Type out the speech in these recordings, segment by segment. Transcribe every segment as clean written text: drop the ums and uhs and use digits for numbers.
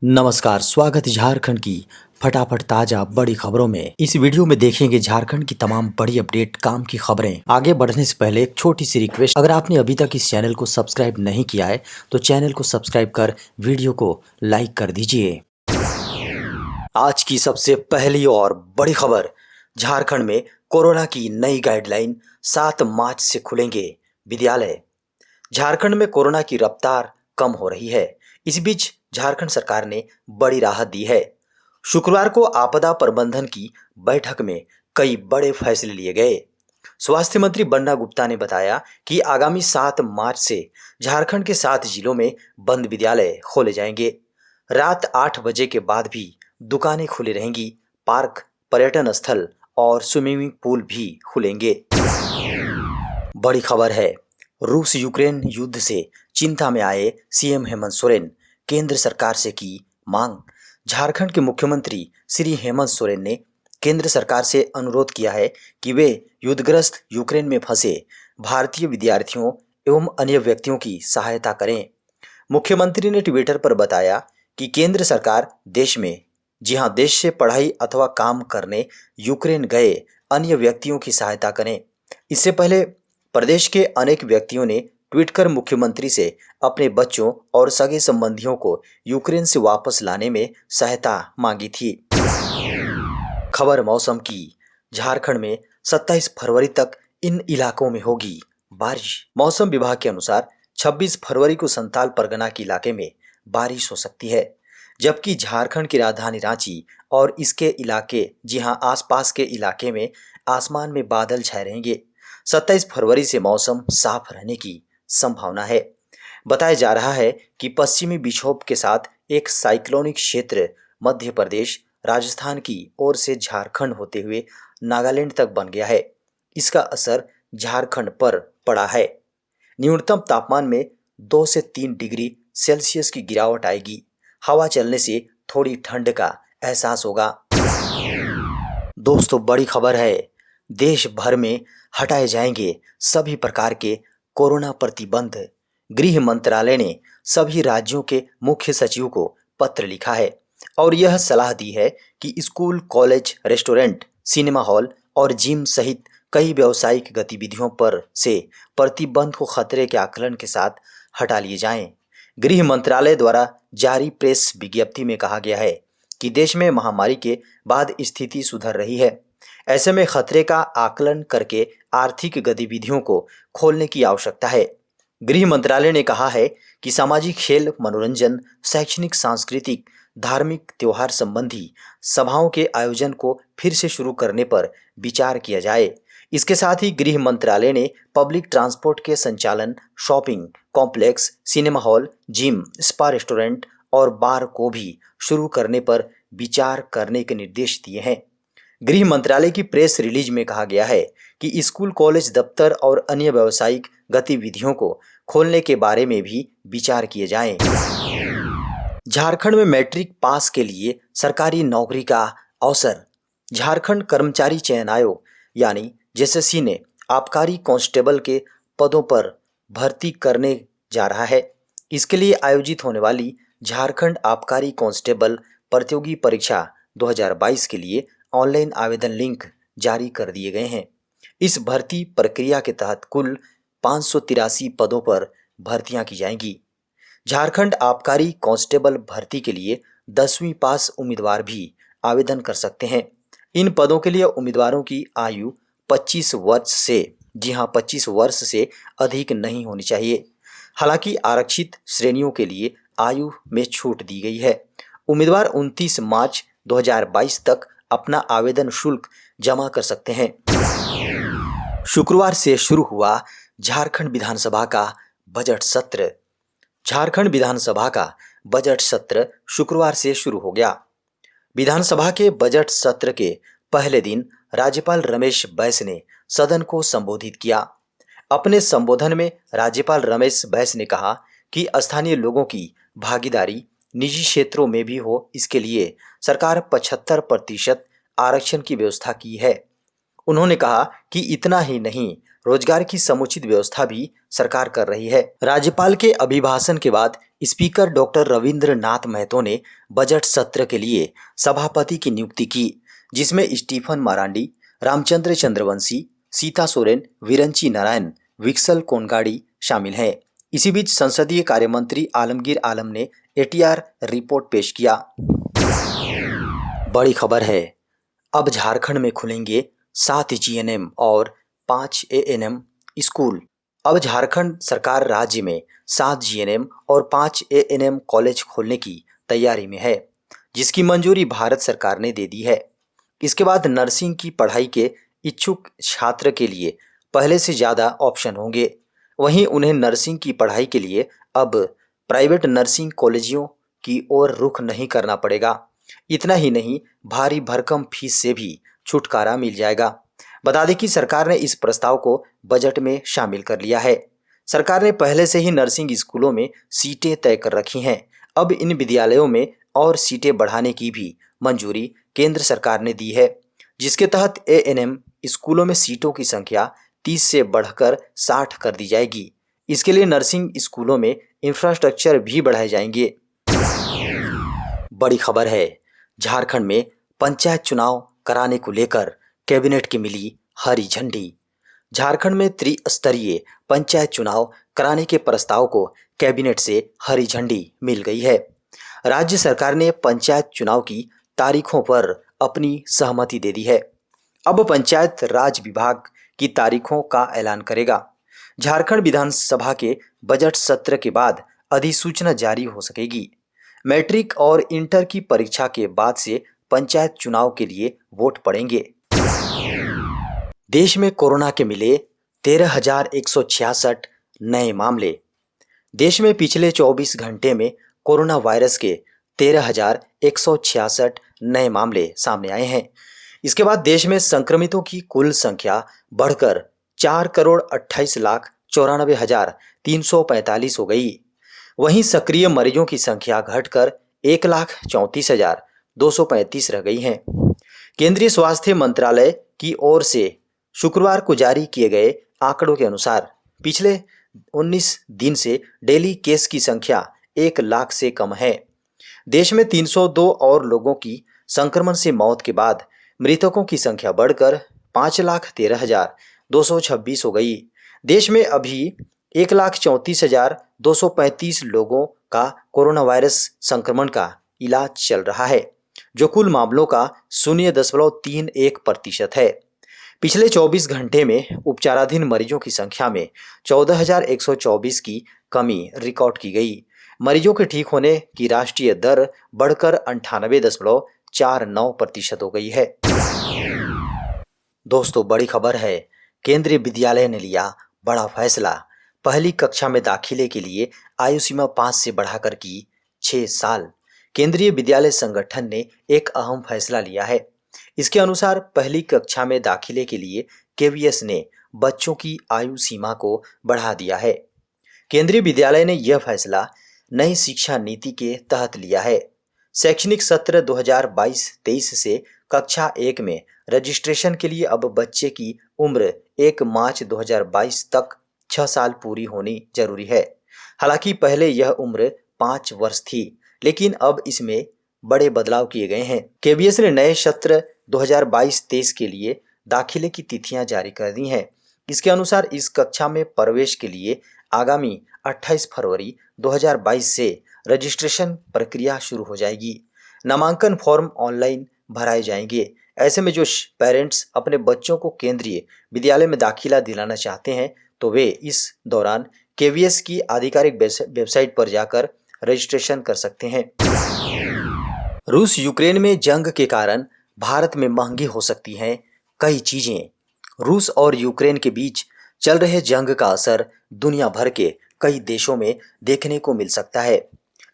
नमस्कार, स्वागत है झारखंड की फटाफट ताजा बड़ी खबरों में। इस वीडियो में देखेंगे झारखंड की तमाम बड़ी अपडेट, काम की खबरें। आगे बढ़ने से पहले एक छोटी सी रिक्वेस्ट, अगर आपने अभी तक इस चैनल को सब्सक्राइब नहीं किया है तो चैनल को सब्सक्राइब कर वीडियो को लाइक कर दीजिए। आज की सबसे पहली और बड़ी खबर, झारखंड में कोरोना की नई गाइडलाइन, 7 मार्च से खुलेंगे विद्यालय। झारखंड में कोरोना की रफ्तार कम हो रही है। इस बीच झारखंड सरकार ने बड़ी राहत दी है। शुक्रवार को आपदा प्रबंधन की बैठक में कई बड़े फैसले लिए गए। स्वास्थ्य मंत्री बन्ना गुप्ता ने बताया कि आगामी 7 मार्च से झारखंड के 7 जिलों में बंद विद्यालय खोले जाएंगे। रात 8 बजे के बाद भी दुकानें खुली रहेंगी। पार्क, पर्यटन स्थल और स्विमिंग पूल भी खुलेंगे। बड़ी खबर है, रूस यूक्रेन युद्ध से चिंता में आए सीएम हेमंत सोरेन, केंद्र सरकार से की मांग। झारखंड के मुख्यमंत्री श्री हेमंत सोरेन ने केंद्र सरकार से अनुरोध किया है कि वे युद्धग्रस्त यूक्रेन में फंसे भारतीय विद्यार्थियों एवं अन्य व्यक्तियों की सहायता करें। मुख्यमंत्री ने ट्विटर पर बताया कि केंद्र सरकार देश में, जी हां, देश से पढ़ाई अथवा काम करने यूक्रेन गए अन्य व्यक्तियों की सहायता करें। इससे पहले प्रदेश के अनेक व्यक्तियों ने ट्वीट कर मुख्यमंत्री से अपने बच्चों और सगे संबंधियों को यूक्रेन से वापस लाने में सहायता मांगी थी। खबर मौसम की, झारखंड में 27 फरवरी तक इन इलाकों में होगी बारिश। मौसम विभाग के अनुसार 26 फरवरी को संताल परगना के इलाके में बारिश हो सकती है, जबकि झारखंड की राजधानी रांची और इसके इलाके, जी हां, आसपास के इलाके में आसमान में बादल छाए रहेंगे। 27 फरवरी से मौसम साफ रहने की संभावना है। बताया जा रहा है कि पश्चिमी विक्षोभ के साथ एक साइक्लोनिक क्षेत्र मध्य प्रदेश, राजस्थान की ओर से झारखंड होते हुए नागालैंड तक बन गया है। इसका असर झारखंड पर पड़ा है। न्यूनतम तापमान में 2 से 3 डिग्री सेल्सियस की गिरावट आएगी। हवा चलने से थोड़ी ठंड का एहसास होगा। दोस्तों, बड़ी खबर है, देश भर में हटाए जाएंगे सभी प्रकार के कोरोना प्रतिबंध। गृह मंत्रालय ने सभी राज्यों के मुख्य सचिव को पत्र लिखा है और यह सलाह दी है कि school, college, restaurant, cinema hall और जिम सहित कई व्यावसायिक गतिविधियों पर से प्रतिबंध को खतरे के आकलन के साथ हटा लिए जाएं। गृह मंत्रालय द्वारा जारी प्रेस विज्ञप्ति में कहा गया है कि देश में महामारी के बाद स्थिति सुधर रही है। ऐसे में खतरे का आकलन करके आर्थिक गतिविधियों को खोलने की आवश्यकता है। गृह मंत्रालय ने कहा है कि सामाजिक, खेल, मनोरंजन, शैक्षणिक, सांस्कृतिक, धार्मिक, त्योहार संबंधी सभाओं के आयोजन को फिर से शुरू करने पर विचार किया जाए। इसके साथ ही गृह मंत्रालय ने पब्लिक ट्रांसपोर्ट के संचालन, shopping complex, cinema hall, gym, spa, restaurant और बार को भी शुरू करने पर विचार करने के निर्देश दिए हैं। गृह मंत्रालय की प्रेस रिलीज में कहा गया है कि स्कूल, कॉलेज, दफ्तर और अन्य व्यावसायिक गतिविधियों को खोलने के बारे में भी विचार किए जाएं। झारखंड में मैट्रिक पास के लिए सरकारी नौकरी का अवसर। झारखंड कर्मचारी चयन आयोग यानी जेएसएससी ने आबकारी कांस्टेबल के पदों पर भर्ती करने जा रहा है। इसके लिए आयोजित होने वाली झारखंड आबकारी कांस्टेबल प्रतियोगी परीक्षा 2022 के लिए ऑनलाइन आवेदन लिंक जारी कर दिए गए हैं। इस भर्ती प्रक्रिया के तहत कुल 583 पदों पर भर्तियां की जाएंगी। झारखंड आबकारी कांस्टेबल भर्ती के लिए 10वीं पास उम्मीदवार भी आवेदन कर सकते हैं। इन पदों के लिए उम्मीदवारों की आयु 25 वर्ष से, जी हां, 25 वर्ष से अधिक नहीं होनी चाहिए। हालांकि आरक्षित श्रेणियों के लिए आयु में छूट दी गई है। उम्मीदवार 29 मार्च 2022 तक अपना आवेदन शुल्क जमा कर सकते हैं। शुक्रवार से शुरू हुआ झारखंड विधानसभा का बजट सत्र। झारखंड विधानसभा का बजट सत्र शुक्रवार से शुरू हो गया। विधानसभा के बजट सत्र के पहले दिन राज्यपाल रमेश बैस ने सदन को संबोधित किया। अपने संबोधन में राज्यपाल रमेश बैस ने कहा कि स्थानीय लोगों की भागीदारी निजी क्षेत्रों में भी हो, इसके लिए सरकार 75% आरक्षण की व्यवस्था की है। उन्होंने कहा कि इतना ही नहीं, रोजगार की समुचित व्यवस्था भी सरकार कर रही है। राज्यपाल के अभिभाषण के बाद स्पीकर डॉक्टर रविंद्रनाथ महतो ने बजट सत्र के लिए सभापति की नियुक्ति की, जिसमें स्टीफन मारांडी, रामचंद्र चंद्रवंशी, सीता सोरेन, विरंची नारायण, विक्सल कोनगाड़ी शामिल हैं। इसी बीच संसदीय कार्यमंत्री आलमगीर आलम ने एटीआर रिपोर्ट पेश किया। बड़ी खबर है, अब झारखंड में खुलेंगे 7 जीएनएम और 5 एएनएम स्कूल। अब झारखंड सरकार राज्य में 7 जीएनएम और 5 एएनएम कॉलेज खोलने की तैयारी में है, जिसकी मंजूरी भारत सरकार ने दे दी है। इसके बाद नर्सिंग की पढ़ाई के इच्छुक छात्र के लिए पहले से ज़्यादा ऑप्शन होंगे। वहीं उन्हें नर्सिंग की पढ़ाई के लिए अब प्राइवेट नर्सिंग कॉलेजों की ओर रुख नहीं करना पड़ेगा। इतना ही नहीं, भारी भरकम फीस से भी छुटकारा मिल जाएगा। बता दें कि सरकार ने इस प्रस्ताव को बजट में शामिल कर लिया है। सरकार ने पहले से ही नर्सिंग स्कूलों में सीटें तय कर रखी हैं। अब इन विद्यालयों में और सीटें बढ़ाने की भी मंजूरी केंद्र सरकार ने दी है, जिसके तहत एएनएम स्कूलों में सीटों की संख्या 30 से बढ़कर 60 कर दी जाएगी। इसके लिए नर्सिंग स्कूलों में इंफ्रास्ट्रक्चर भी बढ़ाए जाएंगे। बड़ी खबर है, झारखंड में पंचायत चुनाव कराने को लेकर कैबिनेट की मिली हरी झंडी। झारखंड में त्रिस्तरीय पंचायत चुनाव कराने के प्रस्ताव को कैबिनेट से हरी झंडी मिल गई है। राज्य सरकार ने पंचायत चुनाव की तारीखों पर अपनी सहमति दे दी है। अब पंचायत राज विभाग की तारीखों का ऐलान करेगा। झारखंड विधानसभा के बजट सत्र के बाद अधिसूचना जारी हो सकेगी। मैट्रिक और इंटर की परीक्षा के बाद से पंचायत चुनाव के लिए वोट पड़ेंगे। देश में कोरोना के मिले 13,166 नए मामले। देश में पिछले 24 घंटे में कोरोना वायरस के 13,166 नए मामले सामने आए हैं। इसके बाद देश में संक्रमितों की कुल संख्या बढ़कर 4,28,94,345 हो गई। वहीं सक्रिय मरीजों की संख्या घटकर 1,34,235 रह गई है। केंद्रीय स्वास्थ्य मंत्रालय की ओर से शुक्रवार को जारी किए गए आंकड़ों के अनुसार पिछले 19 दिन से डेली केस की संख्या 1 लाख से कम है। देश में 302 और लोगों की संक्रमण से मौत के बाद मृतकों की संख्या बढ़कर 5,13,226 हो गई। देश में अभी 1,34,235 लोगों का कोरोना वायरस संक्रमण का इलाज चल रहा है, जो कुल मामलों का 0.31% है। पिछले 24 घंटे में उपचाराधीन मरीजों की संख्या में 14,124 की कमी रिकॉर्ड की गई। मरीजों के ठीक होने की राष्ट्रीय दर बढ़कर 98.49% हो गई है। दोस्तों, बड़ी खबर है, केंद्रीय विद्यालय ने लिया बड़ा फैसला। पहली कक्षा में दाखिले के लिए आयु सीमा 5 से बढ़ाकर की 6 साल। केंद्रीय विद्यालय संगठन ने एक अहम फैसला लिया है। इसके अनुसार पहली कक्षा में दाखिले के लिए केवीएस ने बच्चों की आयु सीमा को बढ़ा दिया है। केंद्रीय विद्यालय ने यह फैसला नई शिक्षा नीति के तहत लिया है। शैक्षणिक सत्र 2022-23 से कक्षा 1 में रजिस्ट्रेशन के लिए अब बच्चे की उम्र 1 मार्च 2022 तक 6 साल पूरी होनी जरूरी है। हालांकि पहले यह उम्र 5 वर्ष थी, लेकिन अब इसमें बड़े बदलाव किए गए हैं। केवीएस ने नए सत्र 2022-23 के लिए दाखिले की तिथियां जारी कर दी हैं। इसके अनुसार इस कक्षा में प्रवेश के लिए आगामी 28 फरवरी 2022 से रजिस्ट्रेशन प्रक्रिया शुरू हो जाएगी। नामांकन फॉर्म ऑनलाइन भराए जाएंगे। ऐसे में जो पेरेंट्स अपने बच्चों को केंद्रीय विद्यालय में दाखिला दिलाना चाहते हैं, तो वे इस दौरान केवीएस की आधिकारिक वेबसाइट पर जाकर रजिस्ट्रेशन कर सकते हैं। रूस यूक्रेन में जंग के कारण भारत में महंगी हो सकती हैं कई चीजें। रूस और यूक्रेन के बीच चल रहे जंग का असर दुनिया भर के कई देशों में देखने को मिल सकता है।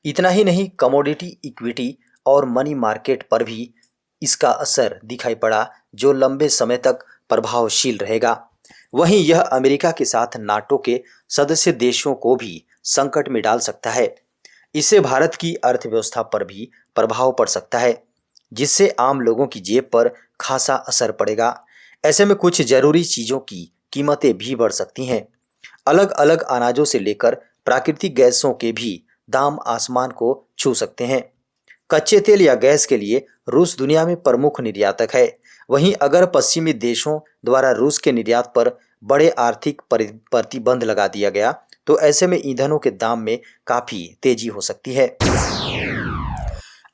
इतना ही नहीं, कमोडिटी, इक्विटी और मनी मार्केट पर भी इसका असर दिखाई पड़ा, जो लंबे समय तक प्रभावशील रहेगा। वहीं यह अमेरिका के साथ नाटो के सदस्य देशों को भी संकट में डाल सकता है। इससे भारत की अर्थव्यवस्था पर भी प्रभाव पड़ सकता है, जिससे आम लोगों की जेब पर खासा असर पड़ेगा। ऐसे में कुछ जरूरी चीजों की कीमतें भी बढ़ सकती हैं। अलग अलग अनाजों से लेकर प्राकृतिक गैसों के भी दाम आसमान को छू सकते हैं। कच्चे तेल या गैस के लिए रूस दुनिया में प्रमुख निर्यातक है। वहीं अगर पश्चिमी देशों द्वारा रूस के निर्यात पर बड़े आर्थिक प्रतिबंध लगा दिया गया तो ऐसे में ईंधनों के दाम में काफी तेजी हो सकती है।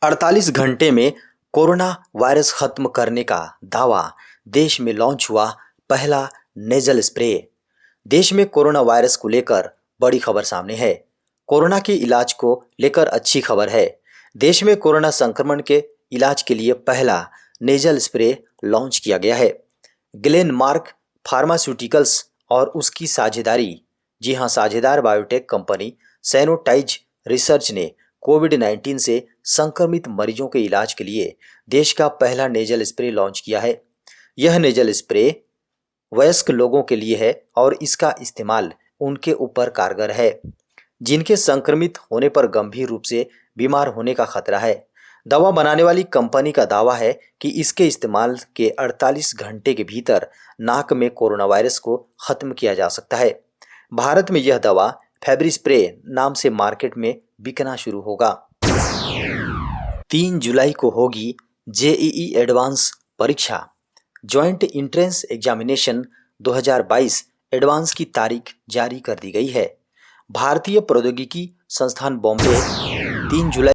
48 घंटे में कोरोना वायरस खत्म करने का दावा, देश में लॉन्च हुआ पहला नेजल स्प्रे। देश में कोरोना वायरस को लेकर बड़ी खबर सामने है। कोरोना के इलाज को लेकर अच्छी खबर है। देश में कोरोना संक्रमण के इलाज के लिए पहला नेजल स्प्रे लॉन्च किया गया है। ग्लेनमार्क फार्मास्यूटिकल्स और उसकी साझेदारी, जी हां, साझेदार बायोटेक कंपनी सैनोटाइज रिसर्च ने कोविड-19 से संक्रमित मरीजों के इलाज के लिए देश का पहला नेजल स्प्रे लॉन्च किया है। यह नेजल स्प्रे वयस्क लोगों के लिए है और इसका इस्तेमाल उनके ऊपर कारगर है जिनके संक्रमित होने पर गंभीर रूप से बीमार होने का खतरा है। दवा बनाने वाली कंपनी का दावा है कि इसके इस्तेमाल के 48 घंटे के भीतर नाक में कोरोना वायरस को खत्म किया जा सकता है। भारत में यह दवा फेब्रिस्प्रे नाम से मार्केट में बिकना शुरू होगा। 3 जुलाई को होगी जेईई एडवांस परीक्षा। ज्वाइंट इंट्रेंस एग्जामिनेशन 2022 एडवांस की तारीख जारी कर दी गई है। भारतीय प्रौद्योगिकी संस्थान बॉम्बे 3 जुलाई